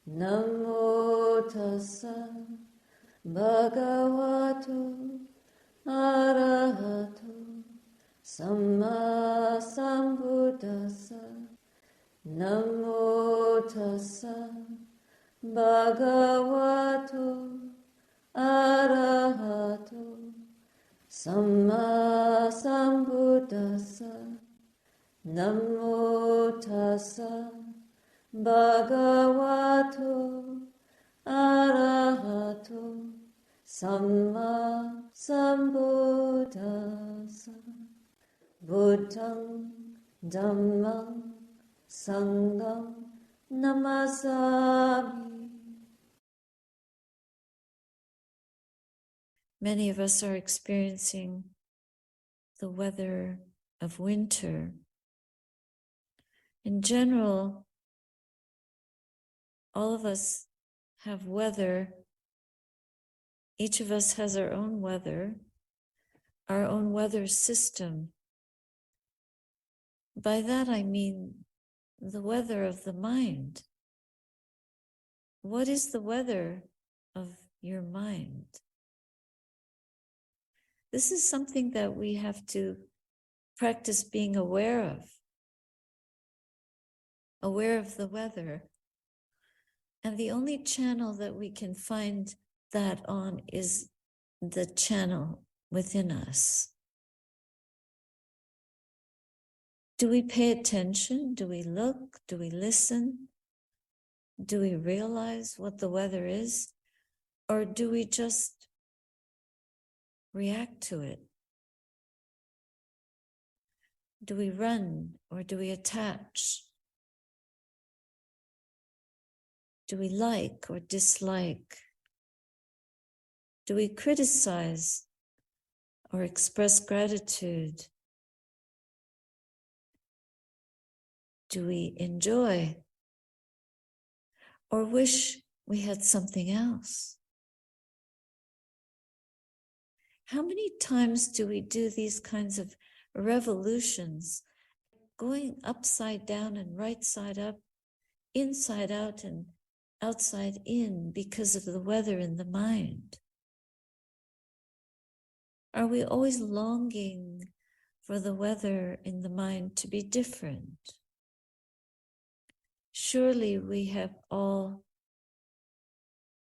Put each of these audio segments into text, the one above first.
Namo tassa bhagavato arahato samma sambuddhassa. Namo tassa bhagavato arahato samma sambuddhassa. Namo tassa bhagavato arahato samma sambuddhassa. Buddhang dhammang sangham namasami. Many of us are experiencing the weather of winter. In general, all of us have weather. Each of us has our own weather system. By that I mean the weather of the mind. What is the weather of your mind? This is something that we have to practice being aware of the weather. And the only channel that we can find that on is the channel within us. Do we pay attention? Do we look? Do we listen? Do we realize what the weather is? Or do we just react to it? Do we run or do we attach? Do we like or dislike? Do we criticize or express gratitude? Do we enjoy or wish we had something else? How many times do we do these kinds of revolutions, going upside down and right side up, inside out and outside in because of the weather in the mind? Are we always longing for the weather in the mind to be different? Surely we have all,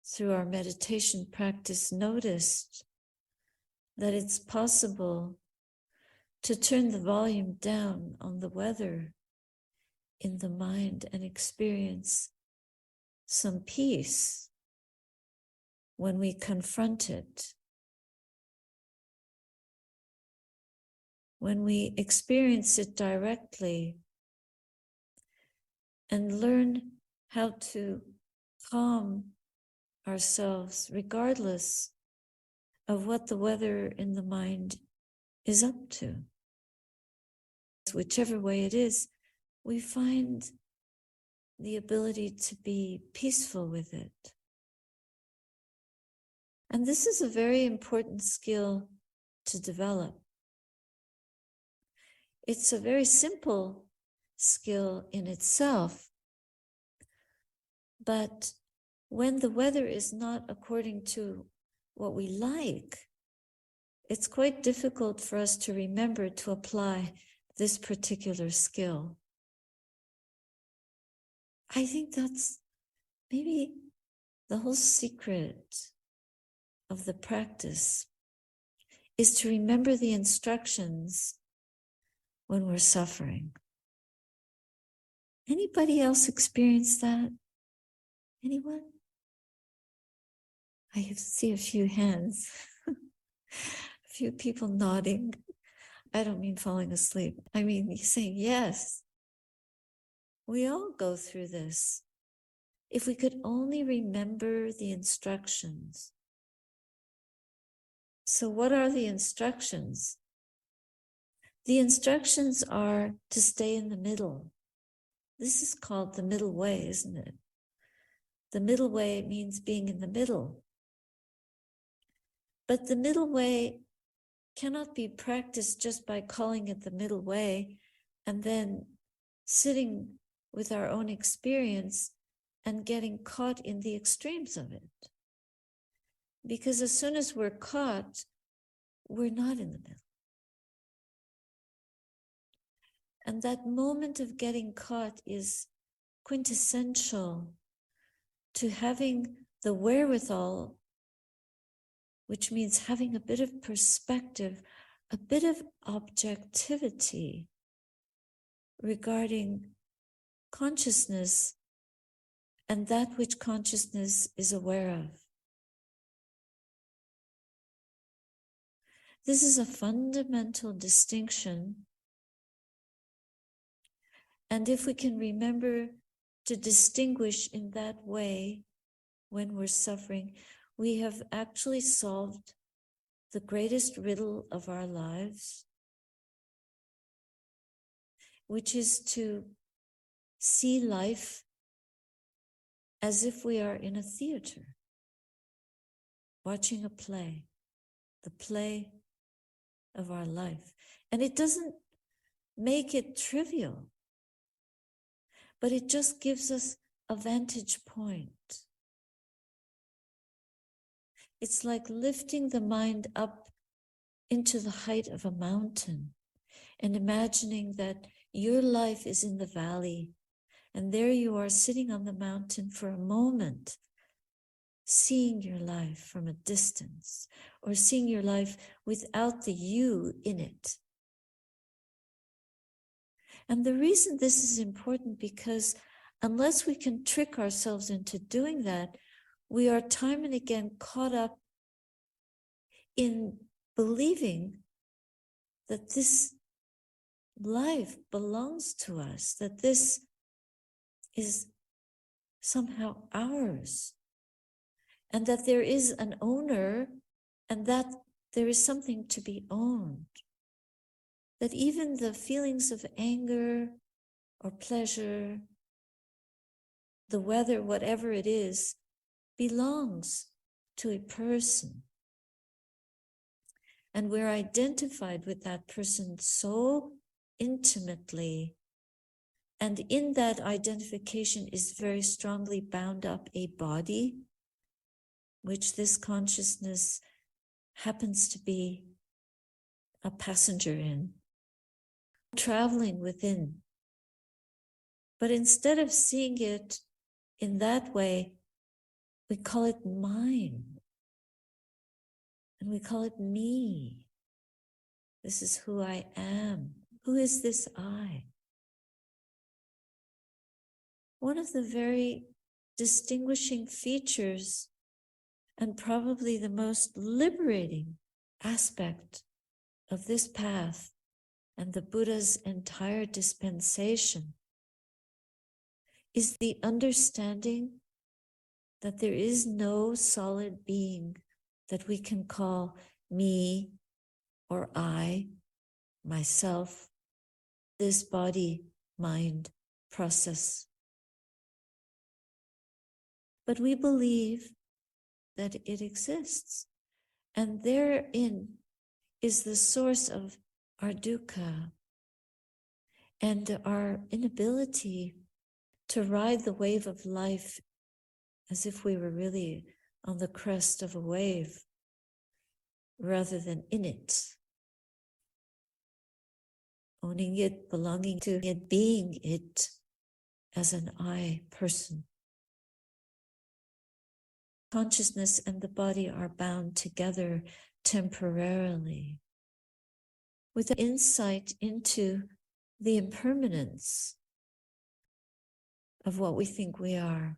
through our meditation practice, noticed that it's possible to turn the volume down on the weather in the mind and experience some peace when we confront it. When we experience it directly and learn how to calm ourselves regardless of what the weather in the mind is up to. Whichever way it is, we find the ability to be peaceful with it. And this is a very important skill to develop. It's a very simple skill in itself, but when the weather is not according to what we like, it's quite difficult for us to remember to apply this particular skill. I think that's maybe the whole secret of the practice, is to remember the instructions when we're suffering. Anybody else experience that? Anyone? I see a few hands, a few people nodding. I don't mean falling asleep. I mean saying yes. We all go through this. If we could only remember the instructions. So what are the instructions? The instructions are to stay in the middle. This is called the middle way, isn't it? The middle way means being in the middle. But the middle way cannot be practiced just by calling it the middle way and then sitting with our own experience and getting caught in the extremes of it. Because as soon as we're caught, we're not in the middle. And that moment of getting caught is quintessential to having the wherewithal, which means having a bit of perspective, a bit of objectivity regarding consciousness and that which consciousness is aware of. This is a fundamental distinction. And if we can remember to distinguish in that way when we're suffering, we have actually solved the greatest riddle of our lives, which is to see life as if we are in a theater, watching a play, the play of our life. And it doesn't make it trivial, but it just gives us a vantage point. It's like lifting the mind up into the height of a mountain and imagining that your life is in the valley, and there you are sitting on the mountain for a moment, seeing your life from a distance, or seeing your life without the you in it. And the reason this is important, because unless we can trick ourselves into doing that, we are time and again caught up in believing that this life belongs to us, that this is somehow ours, and that there is an owner, and that there is something to be owned. That even the feelings of anger or pleasure, the weather, whatever it is, belongs to a person. And we're identified with that person so intimately. And in that identification is very strongly bound up a body, which this consciousness happens to be a passenger in, traveling within. But instead of seeing it in that way, we call it mine. And we call it me. This is who I am. Who is this I? One of the very distinguishing features, and probably the most liberating aspect of this path and the Buddha's entire dispensation, is the understanding that there is no solid being that we can call me or I, myself, this body-mind process. But we believe that it exists, and therein is the source of our dukkha and our inability to ride the wave of life as if we were really on the crest of a wave rather than in it, owning it, belonging to it, being it as an I person. Consciousness and the body are bound together temporarily with insight into the impermanence of what we think we are,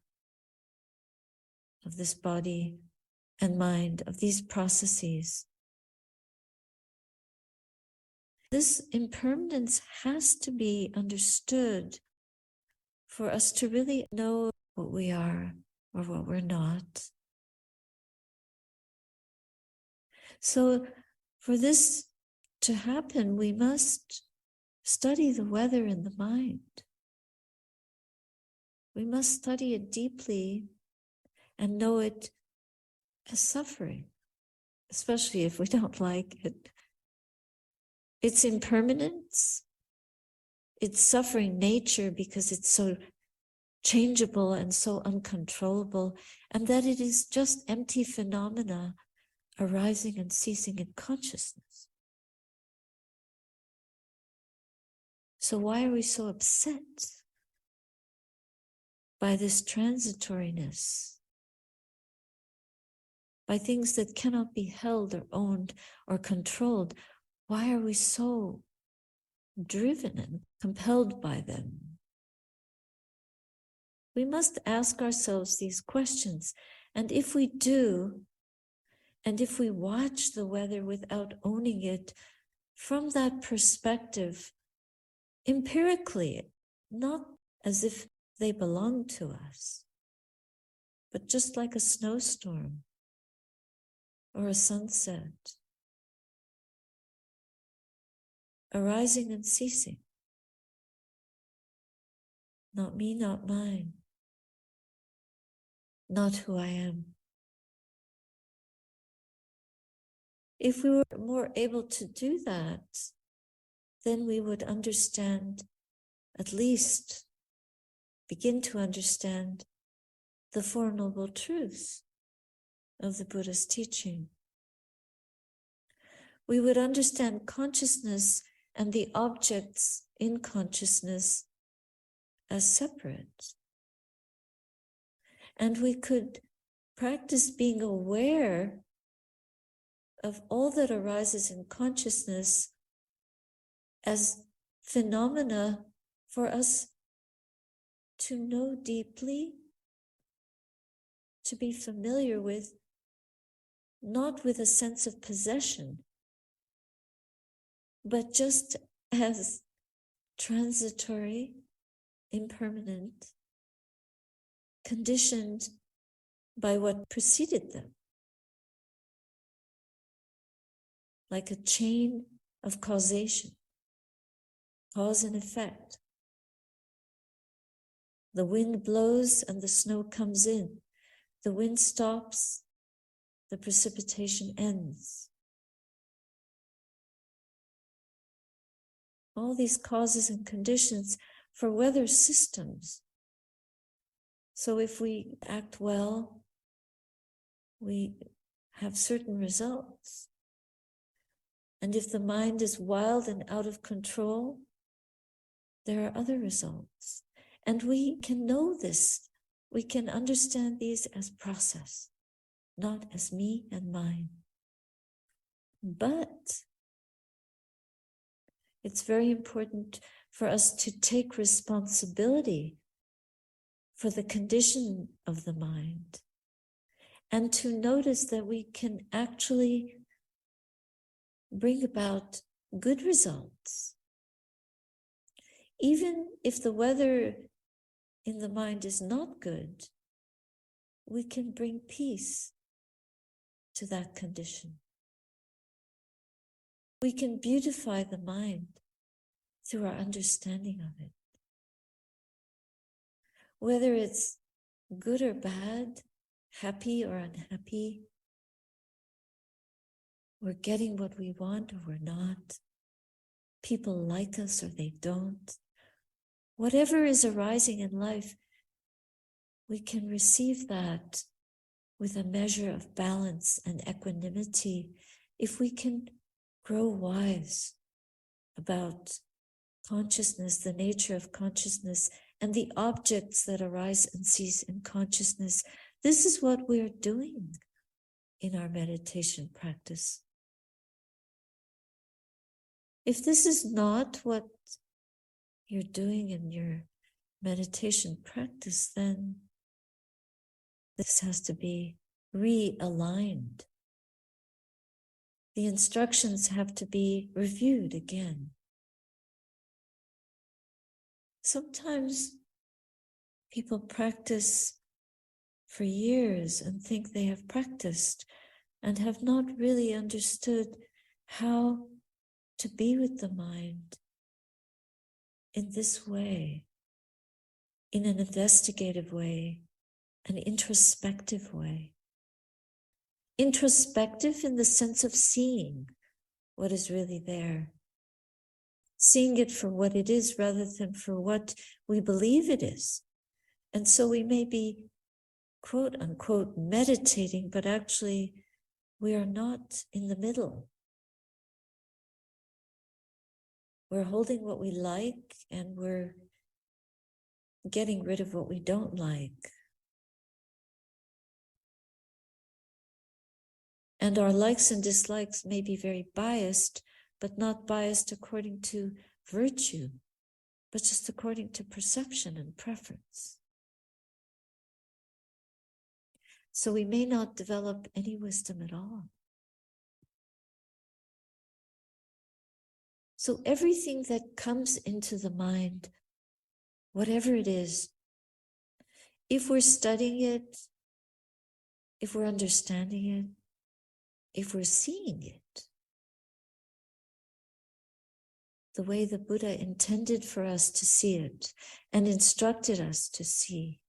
of this body and mind, of these processes. This impermanence has to be understood for us to really know what we are or what we're not. So for this to happen, we must study the weather in the mind. We must study it deeply and know it as suffering, especially if we don't like it. Its impermanence, its suffering nature, because it's so changeable and so uncontrollable, and that it is just empty phenomena arising and ceasing in consciousness. So why are we so upset by this transitoriness, by things that cannot be held or owned or controlled? Why are we so driven and compelled by them? We must ask ourselves these questions. And if we do, and if we watch the weather without owning it from that perspective, empirically, not as if they belong to us, but just like a snowstorm or a sunset, arising and ceasing. Not me, not mine, not who I am. If we were more able to do that, then we would understand, at least begin to understand, the Four Noble Truths of the Buddha's teaching. We would understand consciousness and the objects in consciousness as separate. And we could practice being aware of all that arises in consciousness as phenomena for us to know deeply, to be familiar with, not with a sense of possession, but just as transitory, impermanent, conditioned by what preceded them, like a chain of causation, cause and effect. The wind blows and the snow comes in. The wind stops, the precipitation ends. All these causes and conditions for weather systems. So if we act well, we have certain results. And if the mind is wild and out of control, there are other results. And we can know this. We can understand these as process, not as me and mine. But it's very important for us to take responsibility for the condition of the mind and to notice that we can actually bring about good results. Even if the weather in the mind is not good, we can bring peace to that condition. We can beautify the mind through our understanding of it. Whether it's good or bad, happy or unhappy, we're getting what we want or we're not, people like us or they don't. Whatever is arising in life, we can receive that with a measure of balance and equanimity if we can grow wise about consciousness, the nature of consciousness, and the objects that arise and cease in consciousness. This is what we're doing in our meditation practice. If this is not what you're doing in your meditation practice, then this has to be realigned. The instructions have to be reviewed again. Sometimes people practice for years and think they have practiced and have not really understood how to be with the mind in this way, in an investigative way, an introspective way. Introspective in the sense of seeing what is really there. Seeing it for what it is rather than for what we believe it is. And so we may be, quote unquote, meditating, but actually we are not in the middle. We're holding what we like and we're getting rid of what we don't like. And our likes and dislikes may be very biased, but not biased according to virtue, but just according to perception and preference. So we may not develop any wisdom at all. So everything that comes into the mind, whatever it is, if we're studying it, if we're understanding it, if we're seeing it, the way the Buddha intended for us to see it and instructed us to see,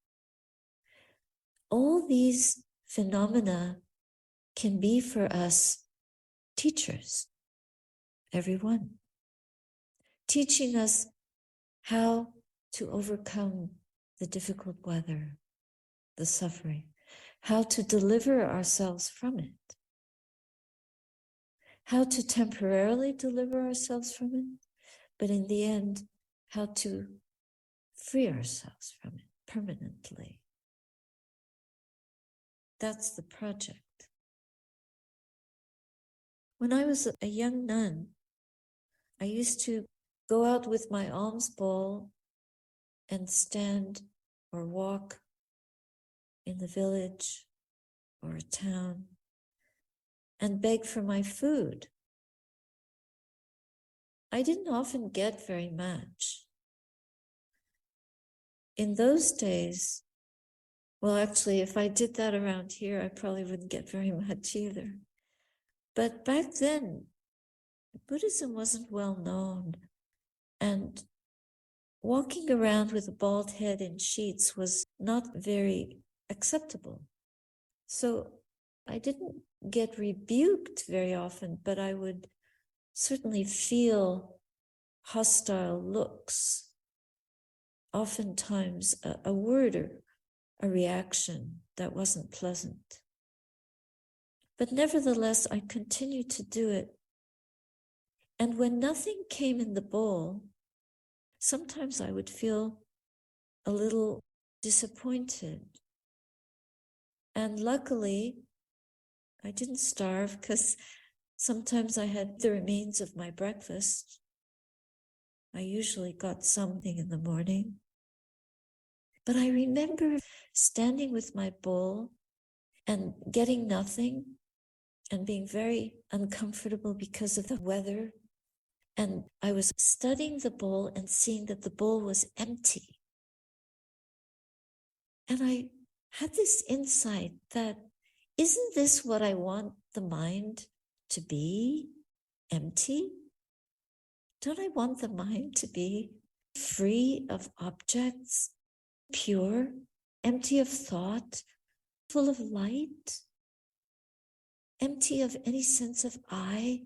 all these phenomena can be for us teachers, everyone, teaching us how to overcome the difficult weather, the suffering, how to deliver ourselves from it, how to temporarily deliver ourselves from it, but in the end, how to free ourselves from it permanently. That's the project. When I was a young nun, I used to go out with my alms bowl and stand or walk in the village or a town and beg for my food. I didn't often get very much. In those days, well, actually, if I did that around here, I probably wouldn't get very much either. But back then, Buddhism wasn't well known, and walking around with a bald head in sheets was not very acceptable. So I didn't get rebuked very often, but I would certainly feel hostile looks, oftentimes a word or a reaction that wasn't pleasant. But nevertheless, I continued to do it. And when nothing came in the bowl, sometimes I would feel a little disappointed. And luckily, I didn't starve because sometimes I had the remains of my breakfast. I usually got something in the morning. But I remember standing with my bowl and getting nothing and being very uncomfortable because of the weather. And I was studying the bowl and seeing that the bowl was empty. And I had this insight that, isn't this what I want the mind to be? Empty? Don't I want the mind to be free of objects, pure, empty of thought, full of light, empty of any sense of I,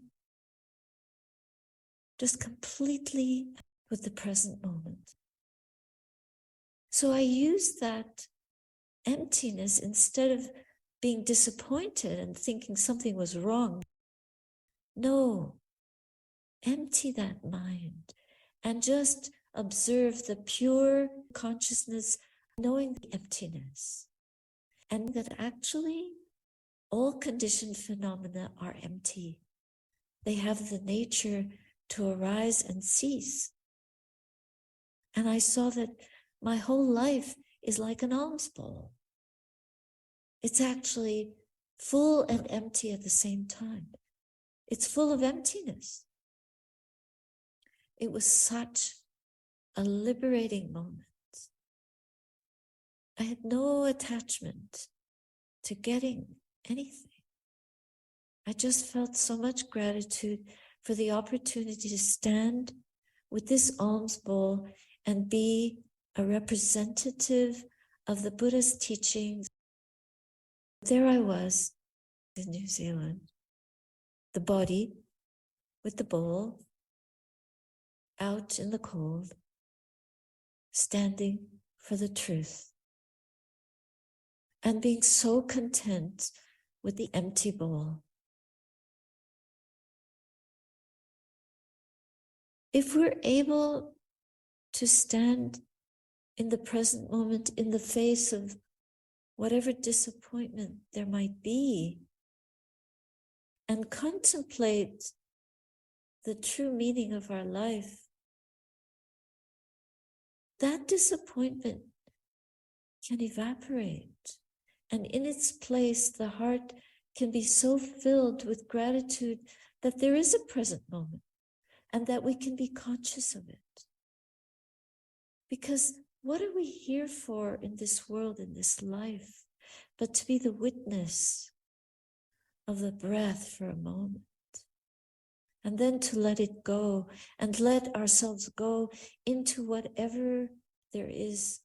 just completely with the present moment? So I used that emptiness instead of being disappointed and thinking something was wrong. No, empty that mind and just observe the pure consciousness, knowing the emptiness. And that actually all conditioned phenomena are empty. They have the nature to arise and cease. And I saw that my whole life is like an alms bowl. It's actually full and empty at the same time. It's full of emptiness. It was such a liberating moment. I had no attachment to getting anything. I just felt so much gratitude for the opportunity to stand with this alms bowl and be a representative of the Buddha's teachings. There I was in New Zealand, the body with the bowl, out in the cold, standing for the truth. and being so content with the empty bowl. If we're able to stand in the present moment in the face of whatever disappointment there might be, and contemplate the true meaning of our life, that disappointment can evaporate. And in its place, the heart can be so filled with gratitude that there is a present moment and that we can be conscious of it. Because what are we here for in this world, in this life, but to be the witness of the breath for a moment, and then to let it go and let ourselves go into whatever there is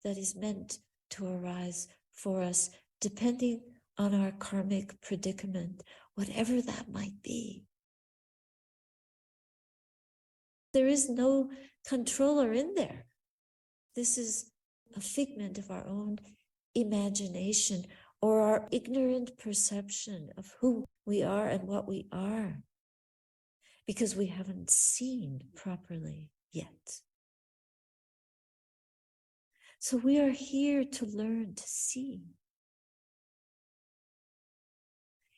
that is meant to arise for us, depending on our karmic predicament, whatever that might be. There is no controller in there. This is a figment of our own imagination or our ignorant perception of who we are and what we are, because we haven't seen properly yet. So we are here to learn to see.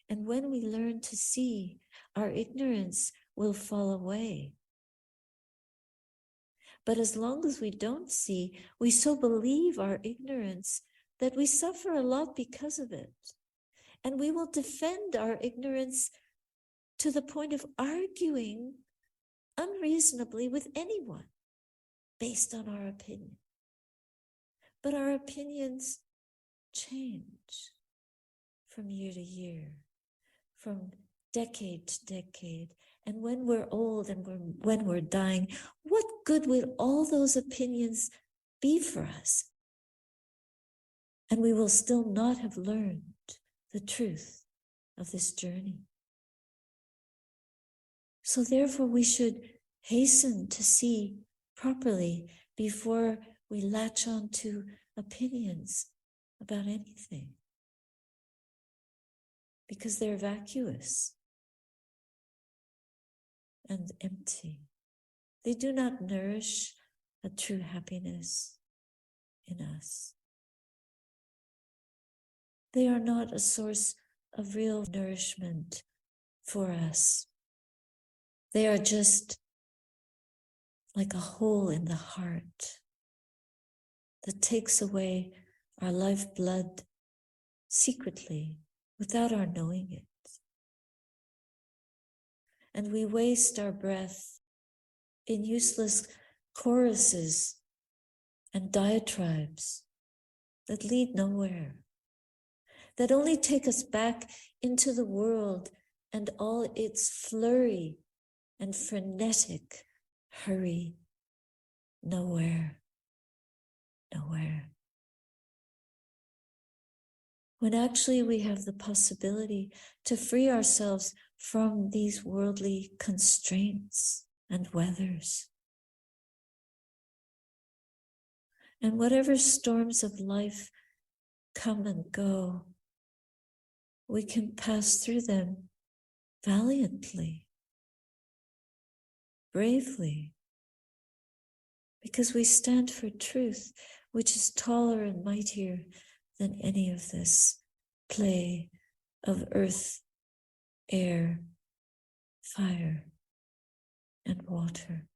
And when we learn to see, our ignorance will fall away. But as long as we don't see, we so believe our ignorance that we suffer a lot because of it. And we will defend our ignorance to the point of arguing unreasonably with anyone based on our opinion. But our opinions change from year to year, from decade to decade. And when we're old and when we're dying, what good will all those opinions be for us? And we will still not have learned the truth of this journey. So therefore, we should hasten to see properly before we latch on to opinions about anything, because they're vacuous and empty. They do not nourish a true happiness in us. They are not a source of real nourishment for us. They are just like a hole in the heart that takes away our lifeblood secretly without our knowing it. And we waste our breath in useless choruses and diatribes that lead nowhere, that only take us back into the world and all its flurry and frenetic hurry. Nowhere, nowhere. When actually we have the possibility to free ourselves from these worldly constraints and weathers. And whatever storms of life come and go, we can pass through them valiantly, bravely, because we stand for truth, which is taller and mightier than any of this play of earth, air, fire, and water.